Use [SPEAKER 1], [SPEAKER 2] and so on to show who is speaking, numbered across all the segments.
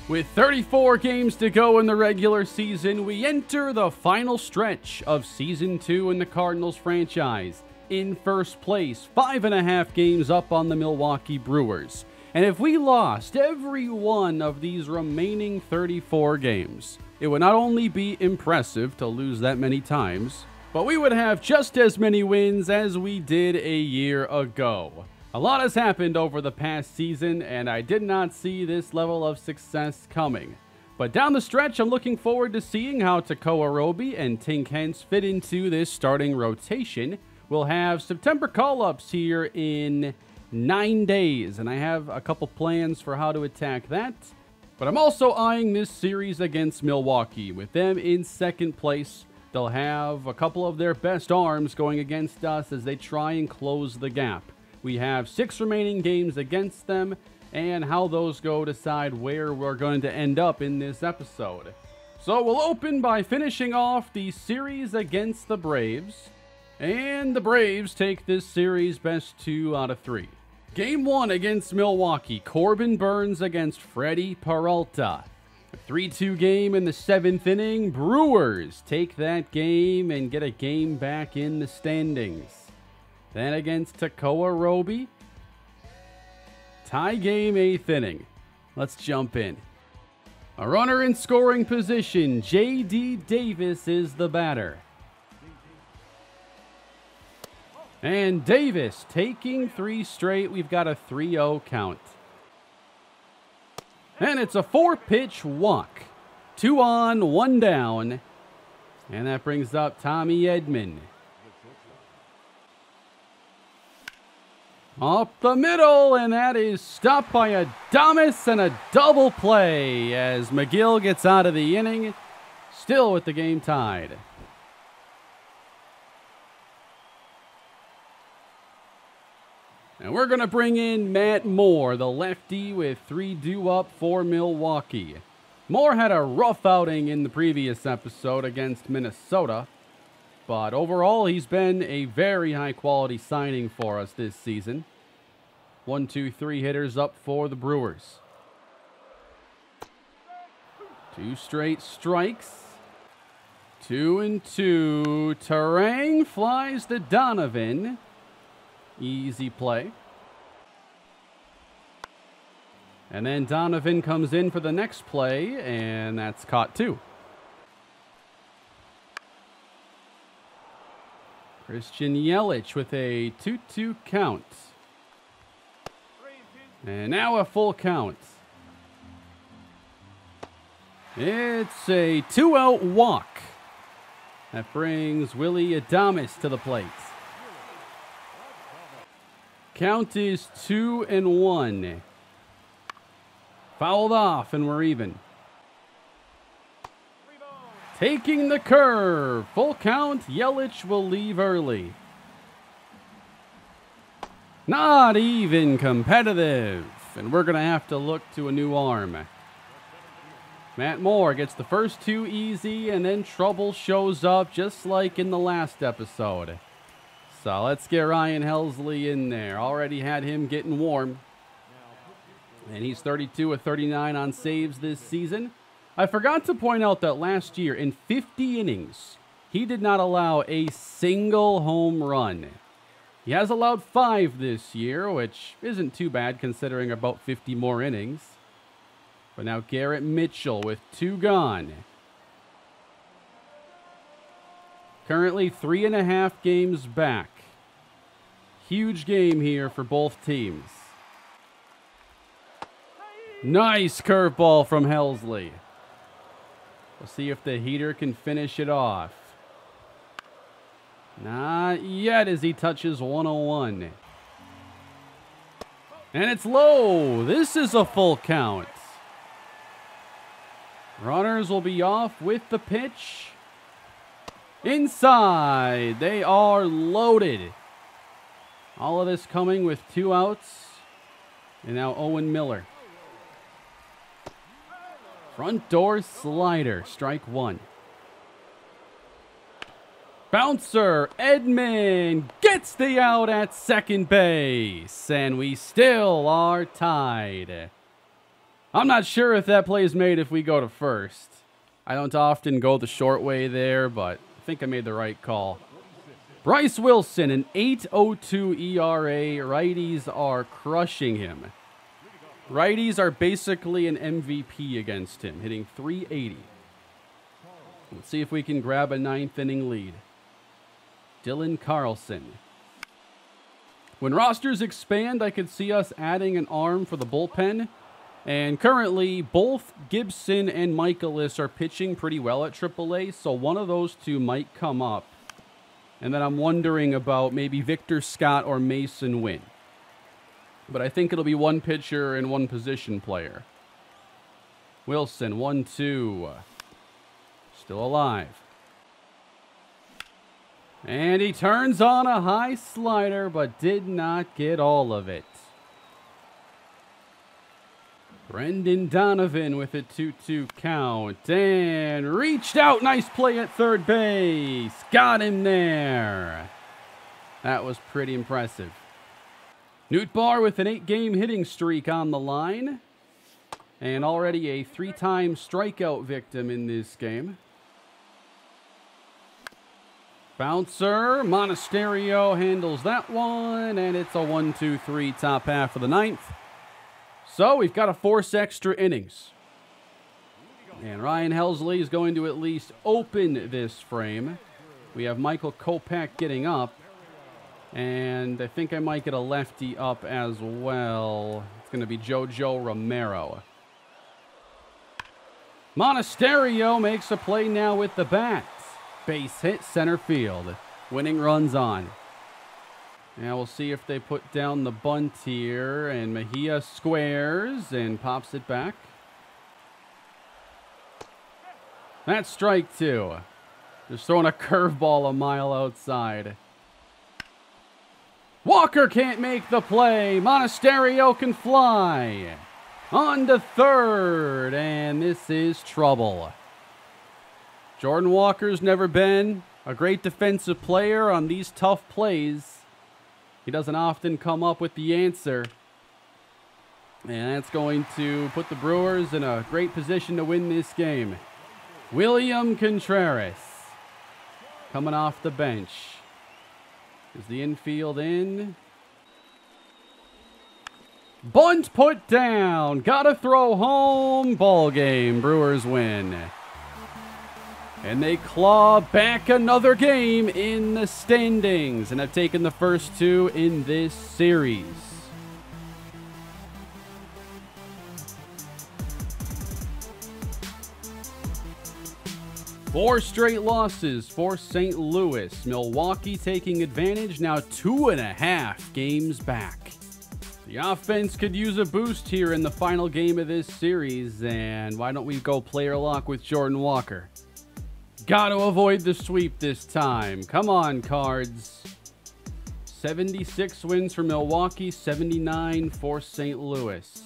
[SPEAKER 1] With 34 games to go in the regular season, we enter the final stretch of Season 2 in the Cardinals franchise. In first place, 5.5 games up on the Milwaukee Brewers. And if we lost every one of these remaining 34 games, it would not only be impressive to lose that many times, but we would have just as many wins as we did a year ago. A lot has happened over the past season, and I did not see this level of success coming. But down the stretch, I'm looking forward to seeing how Tekoa Roby and Tink Hence fit into this starting rotation. We'll have September call-ups here in 9 days, and I have a couple plans for how to attack that. But I'm also eyeing this series against Milwaukee. With them in second place, they'll have a couple of their best arms going against us as they try and close the gap. We have 6 remaining games against them, and how those go decide where we're going to end up in this episode. So we'll open by finishing off the series against the Braves, and the Braves take this series best 2 out of 3. Game 1 against Milwaukee, Corbin Burnes against Freddie Peralta. A 3-2 game in the 7th inning, Brewers take that game and get a game back in the standings. Then against Tekoa Roby, tie game 8th inning. Let's jump in. A runner in scoring position, J.D. Davis is the batter. And Davis taking 3 straight. We've got a 3-0 count. And it's a 4-pitch walk. 2 on, 1 down. And that brings up Tommy Edman. Up the middle, and that is stopped by Adames and a double play as McGill gets out of the inning, still with the game tied. And we're going to bring in Matt Moore, the lefty, with 3 due up for Milwaukee. Moore had a rough outing in the previous episode against Minnesota, but overall he's been a very high-quality signing for us this season. 1, 2, 3 hitters up for the Brewers. 2 straight strikes. 2-2. Terang flies to Donovan. Easy play. And then Donovan comes in for the next play, and that's caught too. Christian Yelich with a 2-2 count. And now a full count. It's a 2-out walk. That brings Willy Adames to the plate. Count is 2-1. Fouled off, and we're even. Taking the curve. Full count. Yelich will leave early. Not even competitive. And we're going to have to look to a new arm. Matt Moore gets the first 2 easy, and then trouble shows up just like in the last episode. So let's get Ryan Helsley in there. Already had him getting warm. And he's 32 of 39 on saves this season. I forgot to point out that last year, in 50 innings, he did not allow a single home run. He has allowed 5 this year, which isn't too bad considering about 50 more innings. But now Garrett Mitchell with 2 gone. Currently 3.5 games back. Huge game here for both teams. Nice curveball from Helsley. We'll see if the heater can finish it off. Not yet as he touches 101. And it's low. This is a full count. Runners will be off with the pitch. Inside. They are loaded. All of this coming with 2 outs. And now Owen Miller. Front door slider. Strike 1. Bouncer, Edman gets the out at second base, and we still are tied. I'm not sure if that play is made if we go to first. I don't often go the short way there, but I think I made the right call. Bryce Wilson, an 8.02 ERA. Righties are crushing him. Righties are basically an MVP against him, hitting .380. Let's see if we can grab a ninth inning lead. Dylan Carlson. When rosters expand, I could see us adding an arm for the bullpen. And currently, both Gibson and Michaelis are pitching pretty well at AAA, so one of those two might come up. And then I'm wondering about maybe Victor Scott or Mason Wynn. But I think it'll be one pitcher and one position player. Wilson, 1-2. Still alive. And he turns on a high slider, but did not get all of it. Brendan Donovan with a 2-2 count. And reached out. Nice play at third base. Got him there. That was pretty impressive. Nootbaar with an 8-game hitting streak on the line. And already a 3-time strikeout victim in this game. Bouncer. Monasterio handles that one. And it's a 1-2-3 top half of the ninth. So we've got to force extra innings. And Ryan Helsley is going to at least open this frame. We have Michael Kopech getting up. And I think I might get a lefty up as well. It's going to be Jojo Romero. Monasterio makes a play now with the bat. Base hit center field. Winning runs on. Now we'll see if they put down the bunt here. And Mejia squares and pops it back. That's strike two. Just throwing a curveball a mile outside. Walker can't make the play. Monasterio can fly. On to third. And this is trouble. Jordan Walker's never been a great defensive player on these tough plays. He doesn't often come up with the answer. And that's going to put the Brewers in a great position to win this game. William Contreras coming off the bench. Is the infield in? Bunt put down. Gotta throw home. Ball game. Brewers win. And they claw back another game in the standings and have taken the first two in this series. Four straight losses for St. Louis. Milwaukee taking advantage, now 2.5 games back. The offense could use a boost here in the final game of this series, and why don't we go player lock with Jordan Walker? Got to avoid the sweep this time. Come on, Cards. 76 wins for Milwaukee, 79 for St. Louis.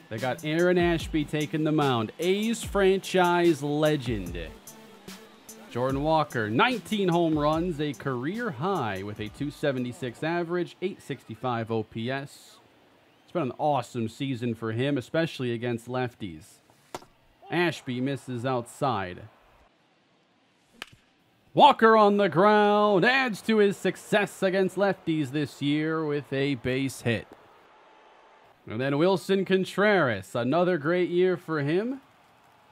[SPEAKER 1] They got Aaron Ashby taking the mound. A's franchise legend. Jordan Walker, 19 home runs, a career high with a .276 average, .865 OPS. It's been an awesome season for him, especially against lefties. Ashby misses outside. Walker on the ground adds to his success against lefties this year with a base hit. And then Wilson Contreras, another great year for him.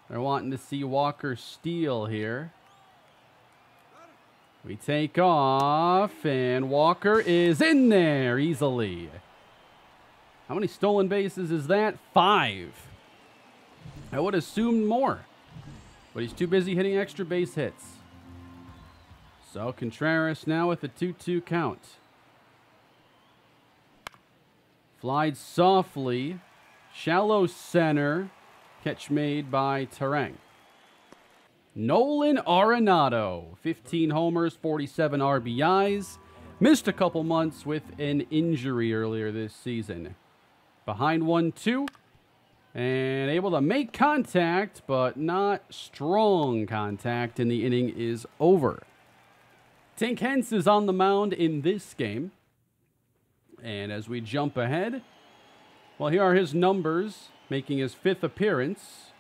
[SPEAKER 1] They're wanting to see Walker steal here. We take off, and Walker is in there easily. How many stolen bases is that? 5. I would assume more, but he's too busy hitting extra base hits. So Contreras now with a 2-2 count. Flied softly. Shallow center. Catch made by Terang. Nolan Arenado. 15 homers, 47 RBIs. Missed a couple months with an injury earlier this season. Behind 1-2. And able to make contact, but not strong contact, and the inning is over. Tink Hence is on the mound in this game. And as we jump ahead, well, here are his numbers. making his 5th appearance.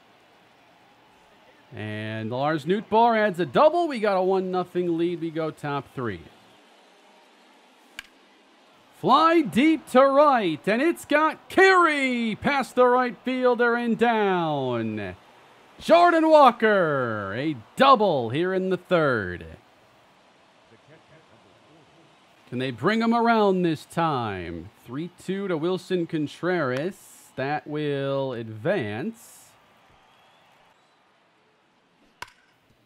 [SPEAKER 1] And Lars Nootbaar adds a double. We got a 1-0 lead. We go top 3. Fly deep to right, and it's got Carey past the right fielder and down. Jordan Walker, a double here in the 3rd. Can they bring him around this time? 3-2 to Wilson Contreras. That will advance.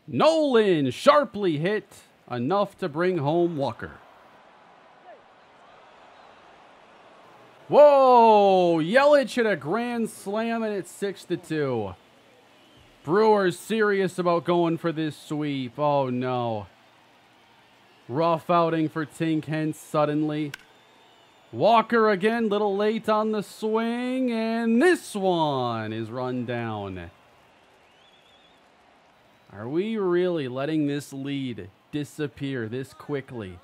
[SPEAKER 1] Nolan sharply hit, enough to bring home Walker. Whoa! Yelich hit a grand slam, and it's 6-2. Brewers serious about going for this sweep. Oh, no. Rough outing for Tink Hence suddenly. Walker again, little late on the swing, and this one is run down. Are we really letting this lead disappear this quickly?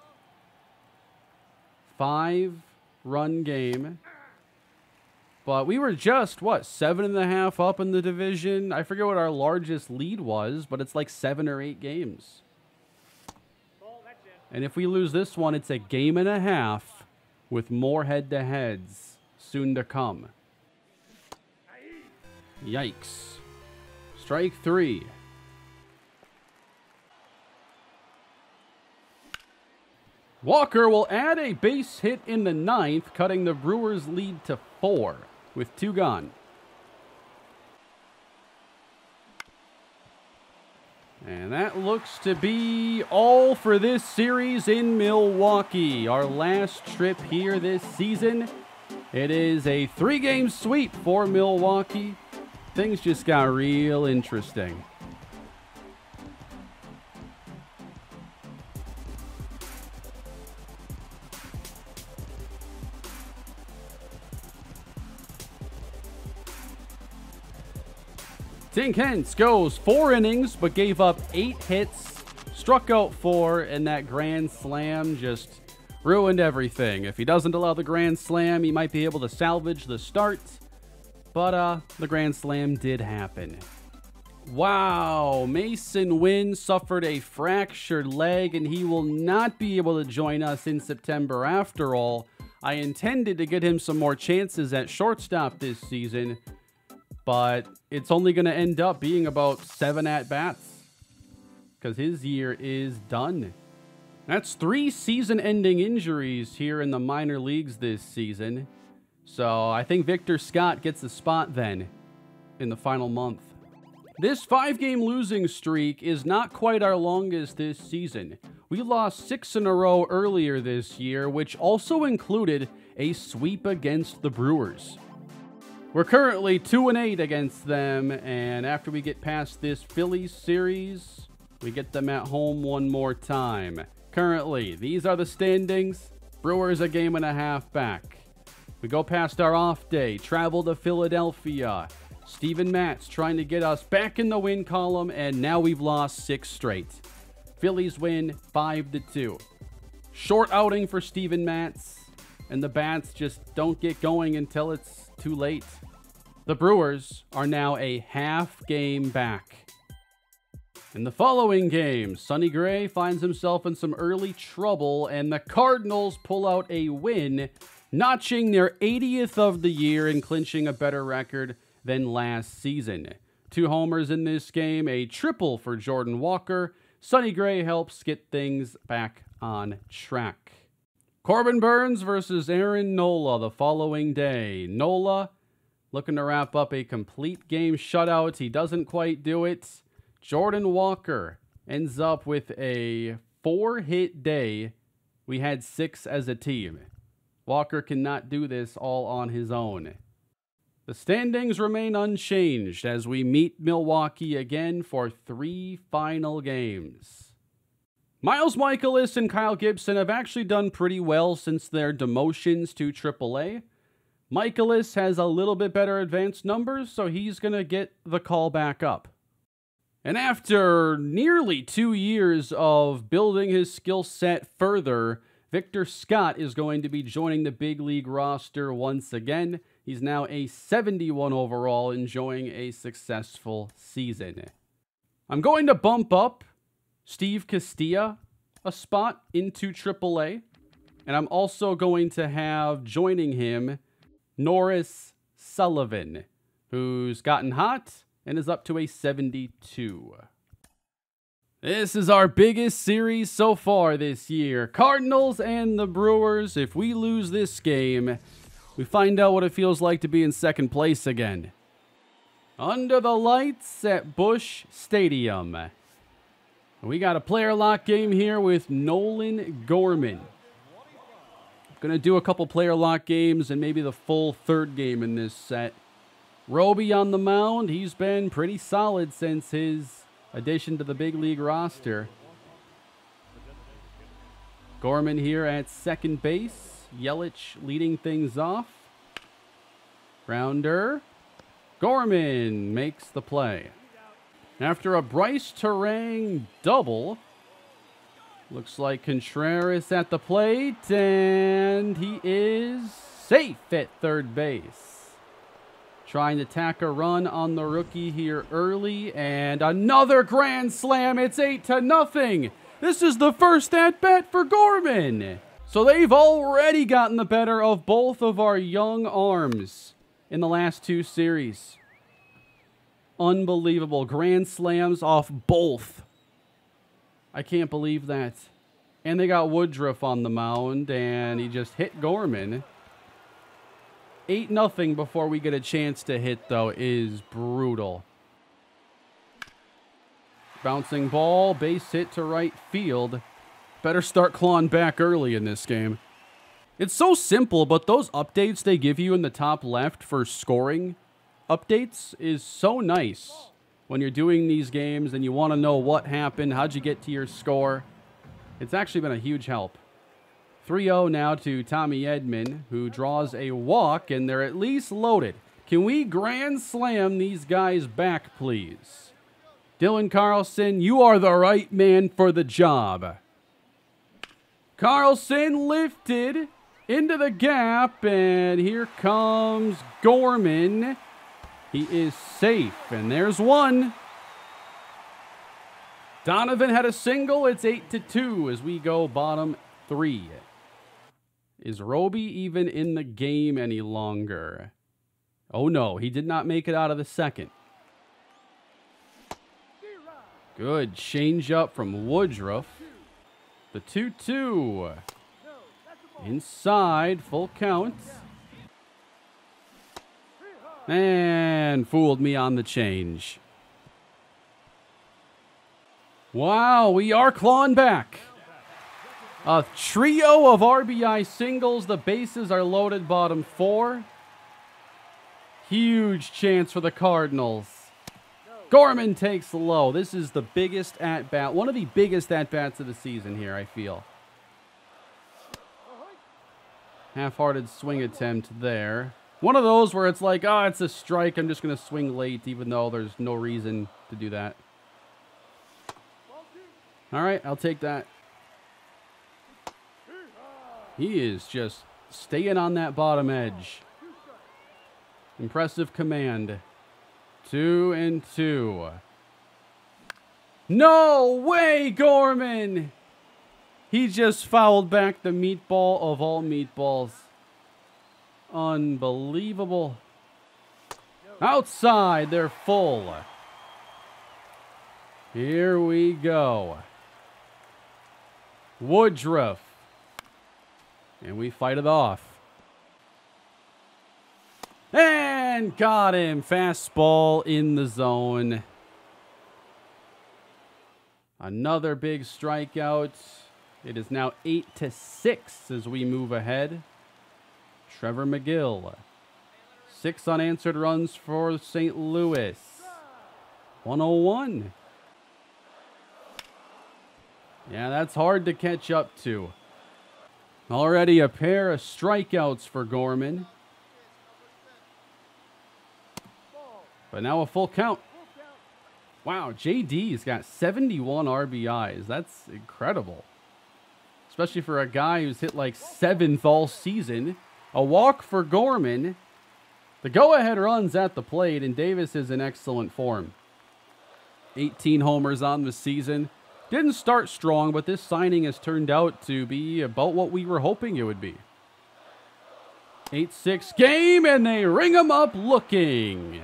[SPEAKER 1] 5-run game. But we were just, what, 7.5 up in the division? I forget what our largest lead was, but it's like 7 or 8 games. And if we lose this one, it's a 1.5 games with more head-to-heads soon to come. Yikes. Strike 3. Walker will add a base hit in the 9th, cutting the Brewers' lead to 4 with 2 gone. And that looks to be all for this series in Milwaukee. Our last trip here this season. It is a 3-game sweep for Milwaukee. Things just got real interesting. Tink Hence goes 4 innings, but gave up 8 hits, struck out 4, and that grand slam just ruined everything. If he doesn't allow the grand slam, he might be able to salvage the start, but the grand slam did happen. Wow, Mason Wynn suffered a fractured leg, and he will not be able to join us in September after all. I intended to get him some more chances at shortstop this season, but it's only going to end up being about 7 at-bats because his year is done. That's 3 season-ending injuries here in the minor leagues this season. So I think Victor Scott gets a spot then in the final month. This 5-game losing streak is not quite our longest this season. We lost 6 in a row earlier this year, which also included a sweep against the Brewers. We're currently 2-8 against them, and after we get past this Phillies series, we get them at home one more time. Currently, these are the standings. Brewers a 1.5 games back. We go past our off day, travel to Philadelphia. Steven Matz trying to get us back in the win column, and now we've lost 6 straight. Phillies win 5-2. Short outing for Steven Matz, and the bats just don't get going until it's too late. The Brewers are now a 1/2 game back. In the following game, Sonny Gray finds himself in some early trouble, and the Cardinals pull out a win, notching their 80th of the year and clinching a better record than last season. 2 homers in this game, a triple for Jordan Walker. Sonny Gray helps get things back on track. Corbin Burns versus Aaron Nola the following day. Nola looking to wrap up a complete game shutout. He doesn't quite do it. Jordan Walker ends up with a 4-hit day. We had 6 as a team. Walker cannot do this all on his own. The standings remain unchanged as we meet Milwaukee again for 3 final games. Miles Michaelis and Kyle Gibson have actually done pretty well since their demotions to AAA. Michaelis has a little bit better advanced numbers, so he's going to get the call back up. And after nearly 2 years of building his skill set further, Victor Scott is going to be joining the big league roster once again. He's now a 71 overall, enjoying a successful season. I'm going to bump up Steve Castilla a spot into AAA. And I'm also going to have joining him Norris Sullivan, who's gotten hot and is up to a 72. This is our biggest series so far this year. Cardinals and the Brewers. If we lose this game, we find out what it feels like to be in second place again. Under the lights at Busch Stadium. We got a player lock game here with Nolan Gorman. Going to do a couple player lock games and maybe the full third game in this set. Roby on the mound. He's been pretty solid since his addition to the big league roster. Gorman here at second base. Yelich leading things off. Grounder. Gorman makes the play. After a Bryce Terang double, looks like Contreras at the plate, and he is safe at third base. Trying to tack a run on the rookie here early, and another grand slam. It's 8-0. This is the first at-bat for Gorman. So they've already gotten the better of both of our young arms in the last two series. Unbelievable. Grand slams off both. I can't believe that. And they got Woodruff on the mound, and he just hit Gorman. 8-0 before we get a chance to hit, though, is brutal. Bouncing ball, base hit to right field. Better start clawing back early in this game. It's so simple, but those updates they give you in the top left for scoring updates is so nice. When you're doing these games and you want to know what happened, how'd you get to your score, it's actually been a huge help. 3-0 now to Tommy Edman, who draws a walk, and they're at least loaded. Can we grand slam these guys back, please? Dylan Carlson, you are the right man for the job. Carlson lifted into the gap, and here comes Gorman. He is safe, and there's one. Donovan had a single. It's 8-2 as we go bottom three. Is Roby even in the game any longer? Oh, no. He did not make it out of the second. Good change-up from Woodruff. The 2-2. Inside, full count. And fooled me on the change. Wow, we are clawing back. A trio of RBI singles. The bases are loaded bottom four. Huge chance for the Cardinals. Gorman takes low. This is the biggest at-bat. One of the biggest at-bats of the season here, I feel. Half-hearted swing attempt there. One of those where it's like, oh, it's a strike. I'm just going to swing late, even though there's no reason to do that. All right, I'll take that. He is just staying on that bottom edge. Impressive command. 2-2. No way, Gorman! He just fouled back the meatball of all meatballs. Unbelievable. Outside, they're full. Here we go. Woodruff. And we fight it off. And got him. Fastball in the zone. Another big strikeout. It is now 8-6 as we move ahead. Trevor McGill. 6 unanswered runs for St. Louis. 101. Yeah, that's hard to catch up to. Already a pair of strikeouts for Gorman. But now a full count. Wow, JD's got 71 RBIs. That's incredible. Especially for a guy who's hit like 7th all season. A walk for Gorman. The go-ahead run's at the plate, and Davis is in excellent form. 18 homers on the season. Didn't start strong, but this signing has turned out to be about what we were hoping it would be. 8-6 game, and they ring him up looking.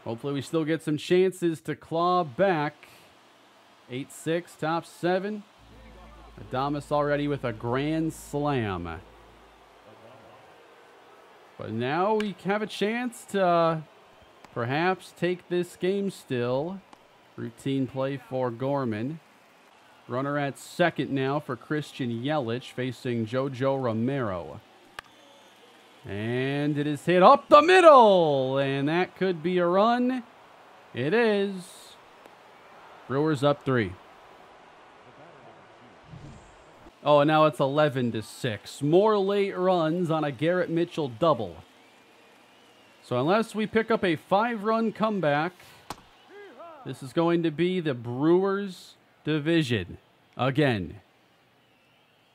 [SPEAKER 1] Hopefully we still get some chances to claw back. 8-6, top 7. Adames already with a grand slam. But now we have a chance to perhaps take this game still. Routine play for Gorman. Runner at second now for Christian Yelich facing Jojo Romero. And it is hit up the middle, and that could be a run. It is. Brewers up 3. Oh, and now it's 11-6. More late runs on a Garrett Mitchell double. So unless we pick up a 5-run comeback, this is going to be the Brewers division again.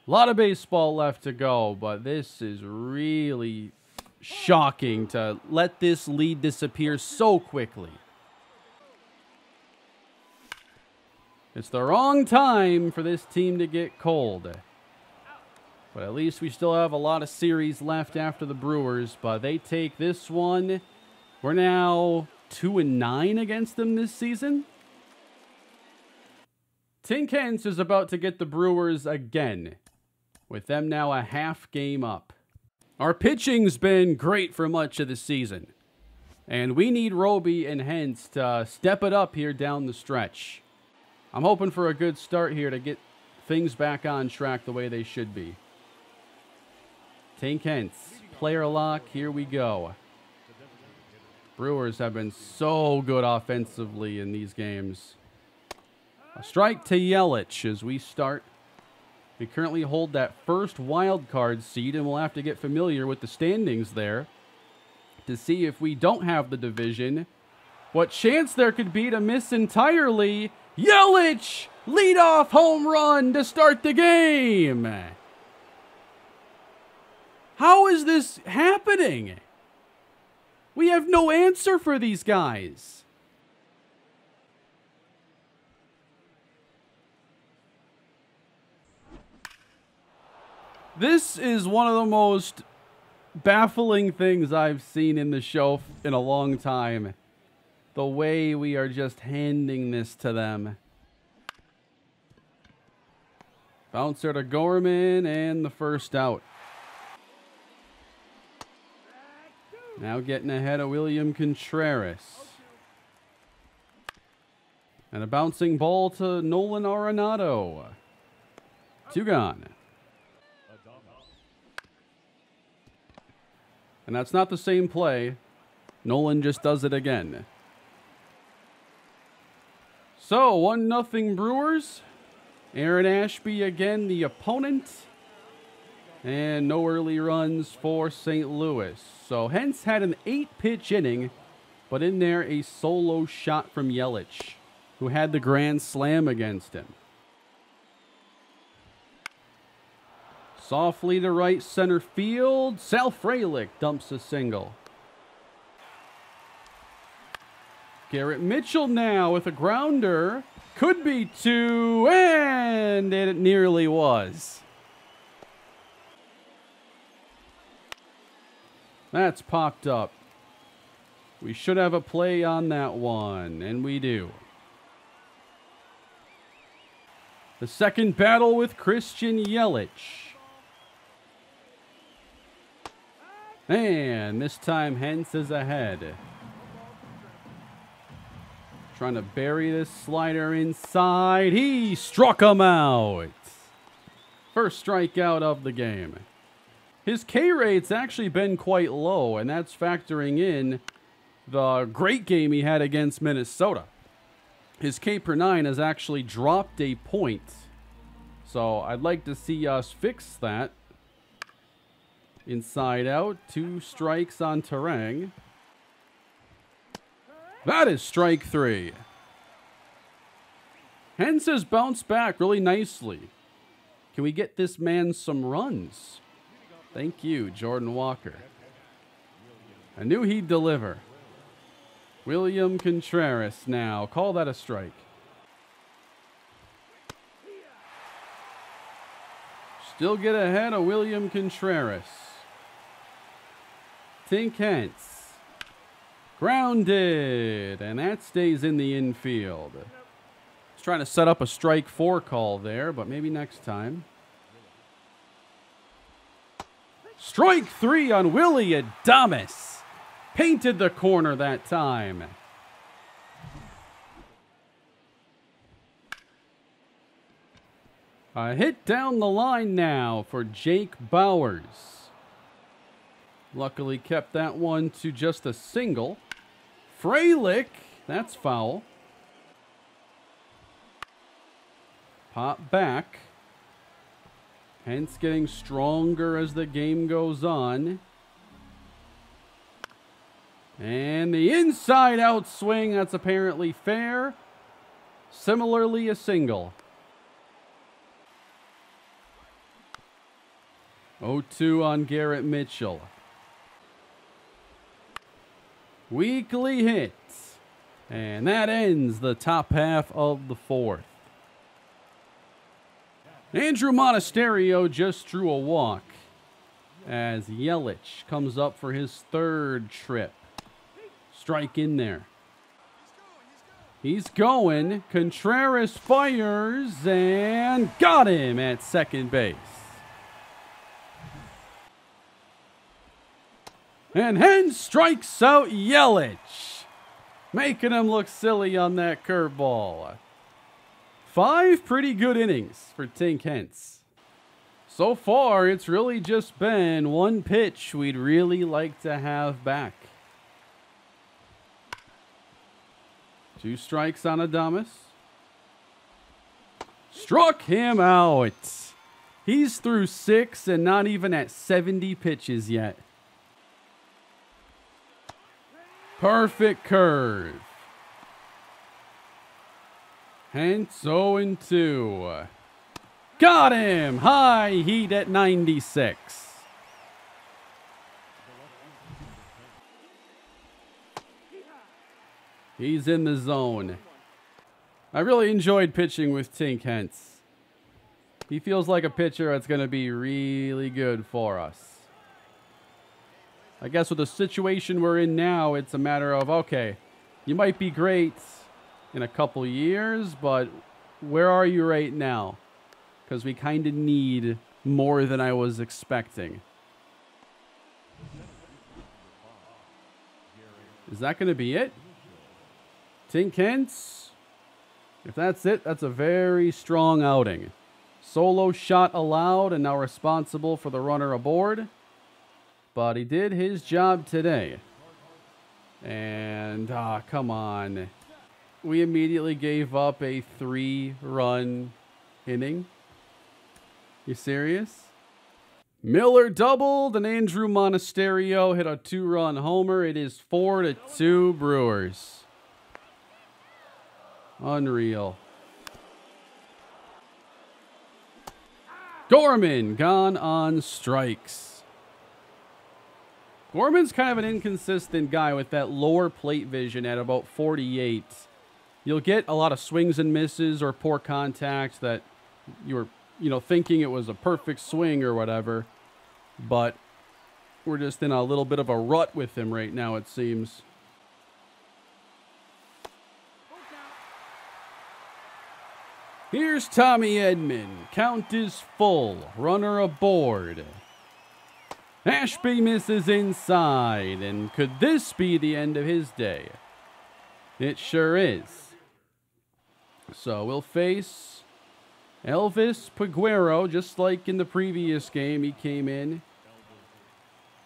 [SPEAKER 1] A lot of baseball left to go, but this is really shocking to let this lead disappear so quickly. It's the wrong time for this team to get cold. But at least we still have a lot of series left after the Brewers, but they take this one. We're now 2-9 against them this season. Tink Hence is about to get the Brewers again, with them now a half game up. Our pitching's been great for much of the season, and we need Roby and Hence to step it up here down the stretch. I'm hoping for a good start here to get things back on track the way they should be. Tink Hence, player lock, here we go. Brewers have been so good offensively in these games. A strike to Yelich as we start. We currently hold that first wild card seed, and we'll have to get familiar with the standings there to see if we don't have the division, what chance there could be to miss entirely. Yelich, leadoff home run to start the game. How is this happening? We have no answer for these guys. This is one of the most baffling things I've seen in the show in a long time. The way we are just handing this to them. Bouncer to Gorman and the first out. Now getting ahead of William Contreras. And a bouncing ball to Nolan Arenado. 2 gone. And that's not the same play. Nolan just does it again. So, 1-0 Brewers. Aaron Ashby again the opponent. And no early runs for St. Louis. So, Hence had an 8-pitch inning, but in there a solo shot from Yelich, who had the grand slam against him. Softly to right center field. Sal Frelick dumps a single. Garrett Mitchell now with a grounder. Could be 2, and it nearly was. That's popped up. We should have a play on that one, and we do. The second battle with Christian Yelich. And this time Hence is ahead. Trying to bury this slider inside. He struck him out. First strikeout of the game. His K rate's actually been quite low, and that's factoring in the great game he had against Minnesota. His K per 9 has actually dropped a point. So I'd like to see us fix that. Inside out, 2 strikes on Terang. That is strike 3. Hence has bounced back really nicely. Can we get this man some runs? Thank you, Jordan Walker. I knew he'd deliver. William Contreras now. Call that a strike. Still get ahead of William Contreras. Tink Hence. Grounded. And that stays in the infield. He's trying to set up a strike 4 call there, but maybe next time. Strike 3 on Willie Adames. Painted the corner that time. A hit down the line now for Jake Bowers. Luckily kept that one to just a single. Fralick, that's foul. Pop back. Hence getting stronger as the game goes on. And the inside out swing, that's apparently fair. Similarly, a single. 0-2 on Garrett Mitchell. Weekly hits. And that ends the top half of the 4th. Andrew Monasterio just drew a walk as Yelich comes up for his 3rd trip. Strike in there. He's going. Contreras fires and got him at second base. And Hens strikes out Yelich, making him look silly on that curveball. 5 pretty good innings for Tink Hence. So far, it's really just been one pitch we'd really like to have back. 2 strikes on Adames. Struck him out. He's through 6 and not even at 70 pitches yet. Perfect curve. Hence 0-2. Got him! High heat at 96. He's in the zone. I really enjoyed pitching with Tink Hence. He feels like a pitcher that's going to be really good for us. I guess with the situation we're in now, it's a matter of, okay, you might be great in a couple years, but where are you right now? Because we kind of need more than I was expecting. Is that going to be it? Tink Hence? If that's it, that's a very strong outing. Solo shot allowed and now responsible for the runner aboard. But he did his job today. And, come on. We immediately gave up a 3-run inning. You serious? Miller doubled and Andrew Monasterio hit a 2-run homer. It is 4-2 Brewers. Unreal. Gorman gone on strikes. Gorman's kind of an inconsistent guy with that lower plate vision at about 48. You'll get a lot of swings and misses or poor contact that you were, thinking it was a perfect swing or whatever. But we're just in a little bit of a rut with him right now, it seems. Here's Tommy Edman. Count is full. Runner aboard. Ashby misses inside, and could this be the end of his day? It sure is. So we'll face Elvis Peguero, just like in the previous game he came in.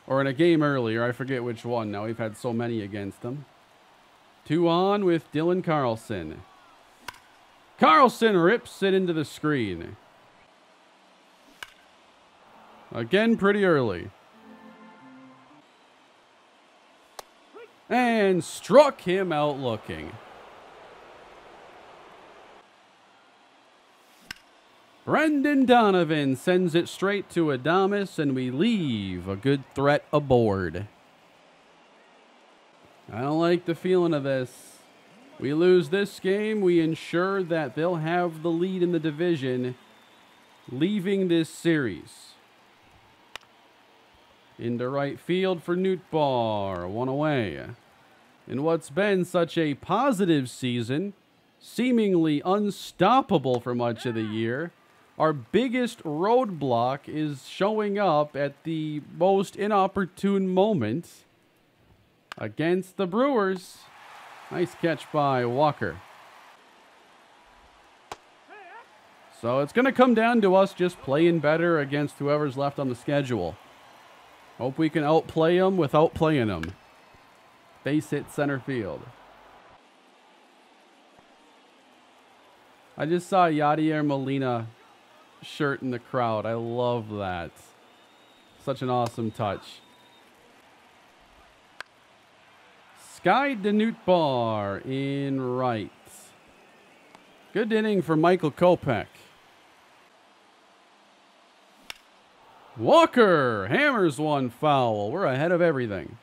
[SPEAKER 1] Or in a game earlier, I forget which one now. We've had so many against him. 2 on with Dylan Carlson. Carlson rips it into the screen. Again, pretty early. And struck him out looking. Brendan Donovan sends it straight to Adames, and we leave a good threat aboard. I don't like the feeling of this. We lose this game, we ensure that they'll have the lead in the division, leaving this series. Into right field for Nootbaar, 1 away. In what's been such a positive season, seemingly unstoppable for much of the year, our biggest roadblock is showing up at the most inopportune moment against the Brewers. Nice catch by Walker. So it's going to come down to us just playing better against whoever's left on the schedule. Hope we can outplay them without playing them. Base hit center field. I just saw Yadier Molina shirt in the crowd. I love that. Such an awesome touch. Sky to Nootbaar in right. Good inning for Michael Kopech. Walker hammers one foul. We're ahead of everything.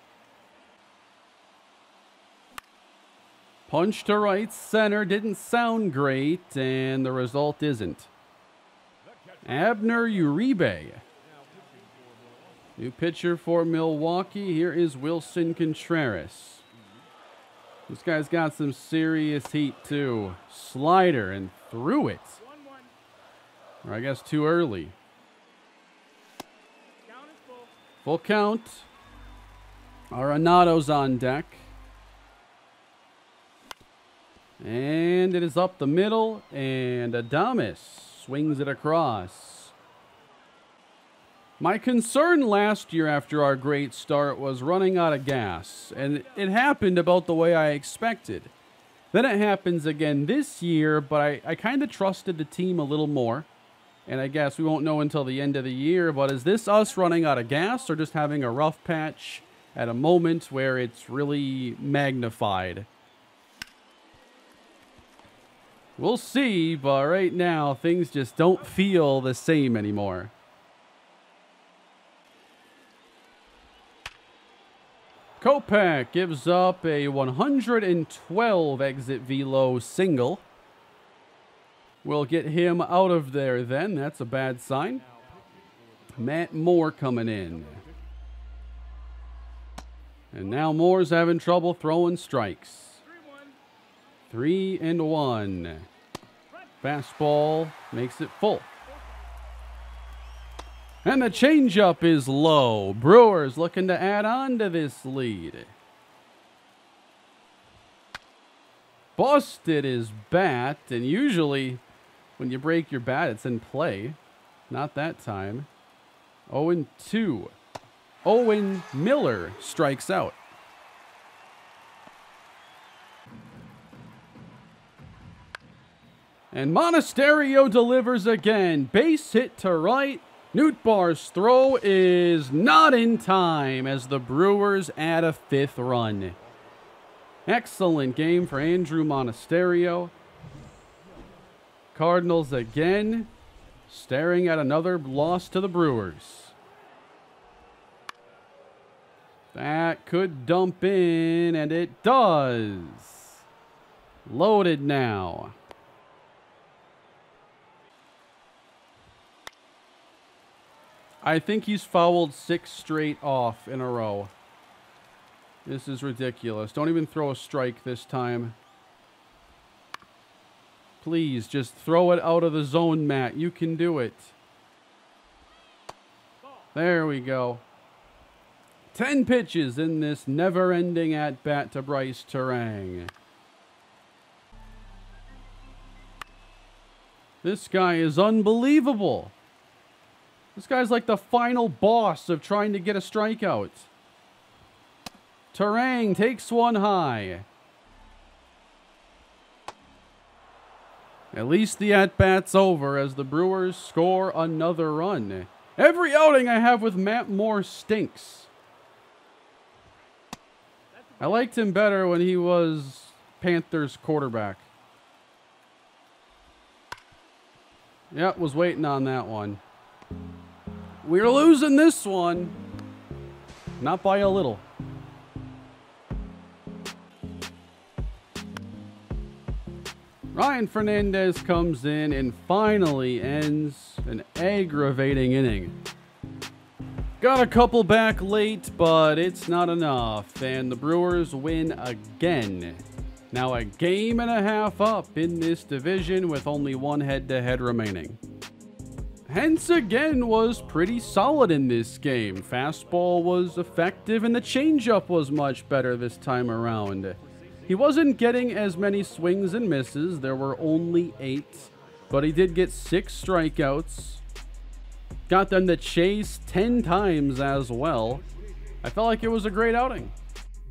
[SPEAKER 1] Punch to right center. Didn't sound great, and the result isn't. Abner Uribe. New pitcher for Milwaukee. Here is Wilson Contreras. This guy's got some serious heat, too. Slider, and threw it. Or I guess too early. Full count. Arenado's on deck. And it is up the middle, and Adames swings it across. My concern last year after our great start was running out of gas, and it happened about the way I expected. Then it happens again this year, but I kind of trusted the team a little more. And I guess we won't know until the end of the year, but is this us running out of gas or just having a rough patch at a moment where it's really magnified? We'll see, but right now things just don't feel the same anymore. Kopech gives up a 112 exit velo single. We'll get him out of there then. That's a bad sign. Matt Moore coming in. And now Moore's having trouble throwing strikes. 3-1. Fastball makes it full. And the changeup is low. Brewers looking to add on to this lead. Busted his bat, and usually when you break your bat, it's in play. Not that time. 0-2. Owen Miller strikes out. And Monasterio delivers again. Base hit to right. Nootbaar's throw is not in time as the Brewers add a 5th run. Excellent game for Andrew Monasterio. Cardinals again staring at another loss to the Brewers. That could dump in, and it does. Loaded now. I think he's fouled 6 straight off in a row. This is ridiculous. Don't even throw a strike this time. Please, just throw it out of the zone, Matt. You can do it. There we go. 10 pitches in this never-ending at-bat to Bryce Terang. This guy is unbelievable. This guy's like the final boss of trying to get a strikeout. Terang takes one high. At least the at-bat's over as the Brewers score another run. Every outing I have with Matt Moore stinks. I liked him better when he was Panthers quarterback. Yep, was waiting on that one. We're losing this one. Not by a little. Ryan Fernandez comes in and finally ends an aggravating inning. Got a couple back late, but it's not enough, and the Brewers win again. Now a game and a half up in this division with only one head-to-head remaining. Hence again was pretty solid in this game. Fastball was effective and the changeup was much better this time around. He wasn't getting as many swings and misses. There were only 8, but he did get 6 strikeouts. Got them to chase 10 times as well. I felt like it was a great outing.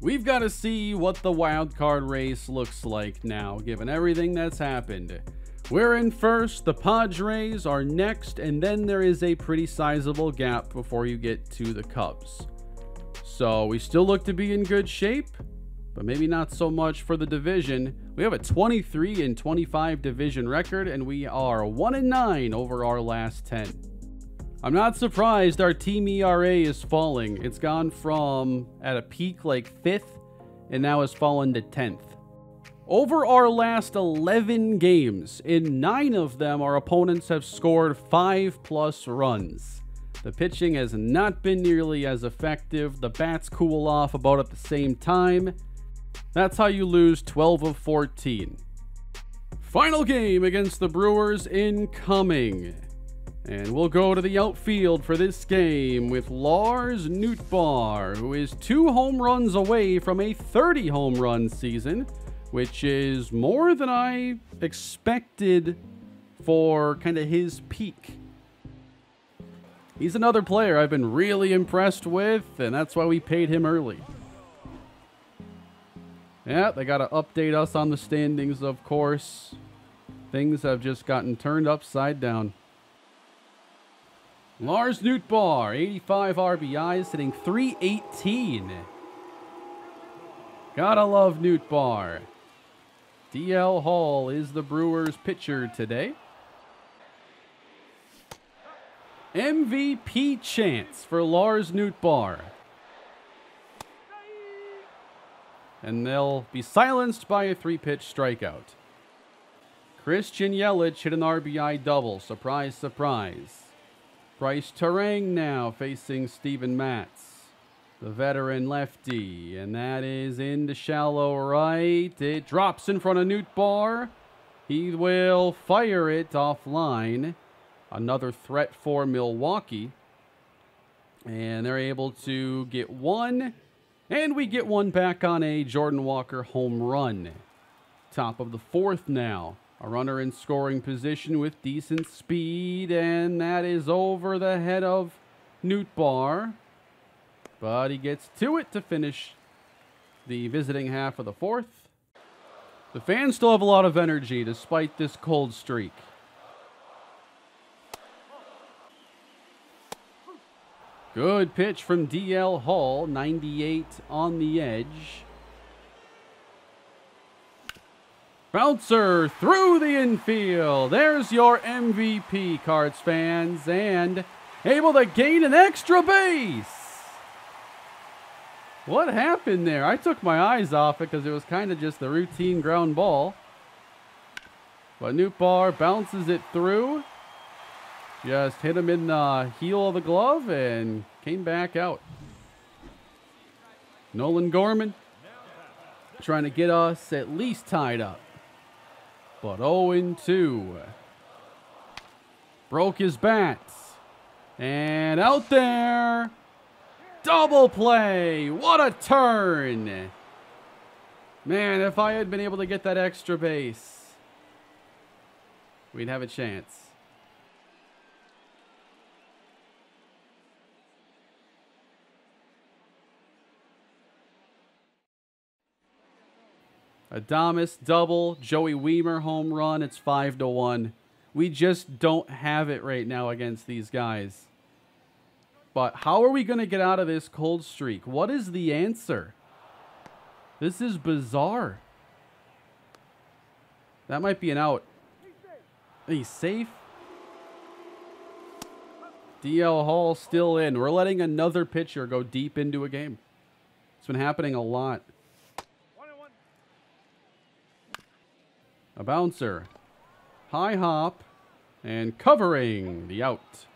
[SPEAKER 1] We've got to see what the wild card race looks like now, given everything that's happened. We're in first, the Padres are next, and then there is a pretty sizable gap before you get to the Cubs. So we still look to be in good shape, but maybe not so much for the division. We have a 23-25 division record, and we are 1-9 over our last 10. I'm not surprised our team ERA is falling. It's gone from at a peak like 5th, and now has fallen to 10th. Over our last 11 games, in 9 of them, our opponents have scored 5+ runs. The pitching has not been nearly as effective. The bats cool off about at the same time. That's how you lose 12 of 14. Final game against the Brewers incoming. And we'll go to the outfield for this game with Lars Nootbaar, who is 2 home runs away from a 30 home run season, which is more than I expected for kind of his peak. He's another player I've been really impressed with, and that's why we paid him early. Yeah, they got to update us on the standings, of course. Things have just gotten turned upside down. Lars Nootbaar, 85 RBIs, hitting .318. Gotta love Nootbaar. DL Hall is the Brewers pitcher today. MVP chance for Lars Nootbaar. And they'll be silenced by a 3-pitch strikeout. Christian Yelich hit an RBI double. Surprise, surprise. Bryce Terang now facing Steven Matz, the veteran lefty, and that is into shallow right. It drops in front of Nootbaar. He will fire it offline. Another threat for Milwaukee. And they're able to get 1, and we get 1 back on a Jordan Walker home run. Top of the 4th now. A runner in scoring position with decent speed, and that is over the head of Nootbaar. But he gets to it to finish the visiting half of the 4th. The fans still have a lot of energy despite this cold streak. Good pitch from DL Hall, 98 on the edge. Bouncer through the infield. There's your MVP, Cards fans, and able to gain an extra base. What happened there? I took my eyes off it because it was kind of just the routine ground ball. But Nootbaar bounces it through. Just hit him in the heel of the glove and came back out. Nolan Gorman trying to get us at least tied up. But 0-2. Broke his bats. And out there. Double play. What a turn. Man, if I had been able to get that extra base, we'd have a chance. Adames double, Joey Wiemer home run. It's 5-1. We just don't have it right now against these guys. But how are we going to get out of this cold streak? What is the answer? This is bizarre. That might be an out. He's safe. DL Hall still in. We're letting another pitcher go deep into a game. It's been happening a lot. A bouncer. High hop. And covering the out.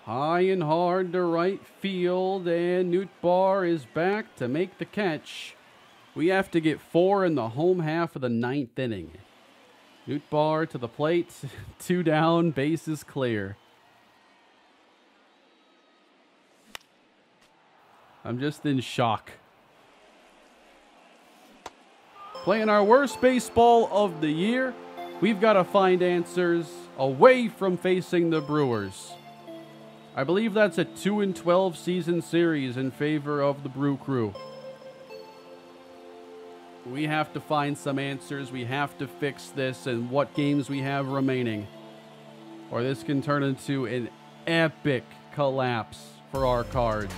[SPEAKER 1] High and hard to right field, and Nootbaar is back to make the catch. We have to get 4 in the home half of the 9th inning. Nootbaar to the plate, 2 down, bases clear. I'm just in shock. Playing our worst baseball of the year, we've got to find answers away from facing the Brewers. I believe that's a 2-12 season series in favor of the Brew Crew. We have to find some answers. We have to fix this and what games we have remaining. Or this can turn into an epic collapse for our Cards.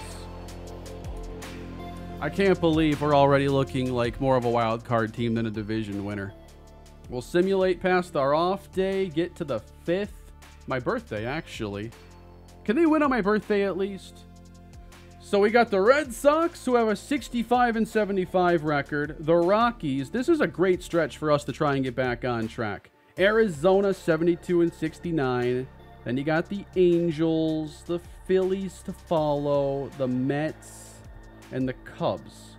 [SPEAKER 1] I can't believe we're already looking like more of a wild card team than a division winner. We'll simulate past our off day, get to the 5th. My birthday, actually. Can they win on my birthday at least? So we got the Red Sox, who have a 65-75 record. The Rockies, this is a great stretch for us to try and get back on track. Arizona, 72-69. Then you got the Angels, the Phillies to follow, the Mets, and the Cubs.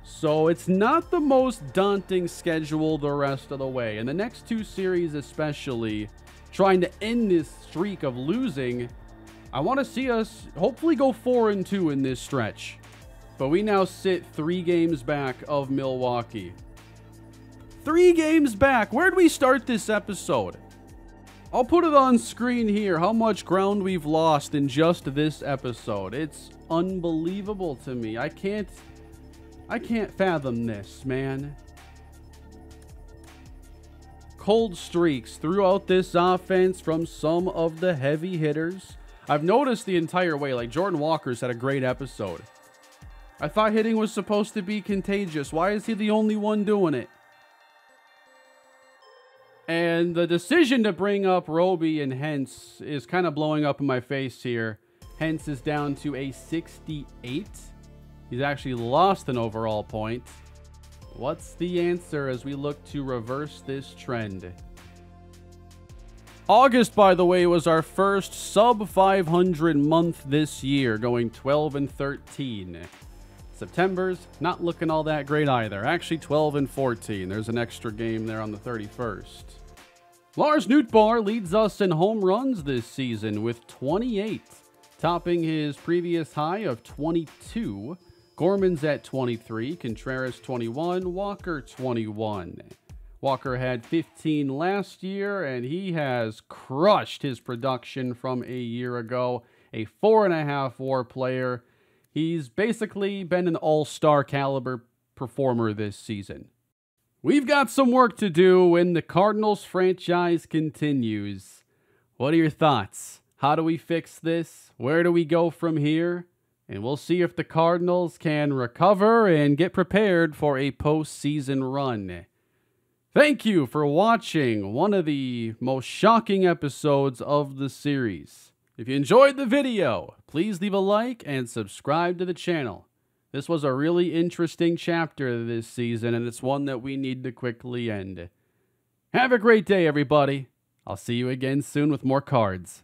[SPEAKER 1] So it's not the most daunting schedule the rest of the way. And the next 2 series especially, trying to end this streak of losing, I want to see us hopefully go 4-2 in this stretch. But we now sit 3 games back of Milwaukee. 3 games back. Where'd we start this episode? I'll put it on screen here, how much ground we've lost in just this episode. It's unbelievable to me. I can't fathom this, man. Cold streaks throughout this offense from some of the heavy hitters. I've noticed the entire way, like Jordan Walker's had a great episode. I thought hitting was supposed to be contagious. Why is he the only one doing it? And the decision to bring up Roby and Hentz is kind of blowing up in my face here. Hentz is down to a 68. He's actually lost an overall point. What's the answer as we look to reverse this trend? August, by the way, was our first sub-500 month this year, going 12-13. September's not looking all that great either. Actually, 12-14. There's an extra game there on the 31st. Lars Nootbaar leads us in home runs this season with 28, topping his previous high of 22. Gorman's at 23, Contreras 21, Walker 21. Walker had 15 last year, and he has crushed his production from a year ago. A 4.5 WAR player. He's basically been an all-star caliber performer this season. We've got some work to do when the Cardinals franchise continues. What are your thoughts? How do we fix this? Where do we go from here? And we'll see if the Cardinals can recover and get prepared for a postseason run. Thank you for watching one of the most shocking episodes of the series. If you enjoyed the video, please leave a like and subscribe to the channel. This was a really interesting chapter this season, and it's one that we need to quickly end. Have a great day, everybody. I'll see you again soon with more cards.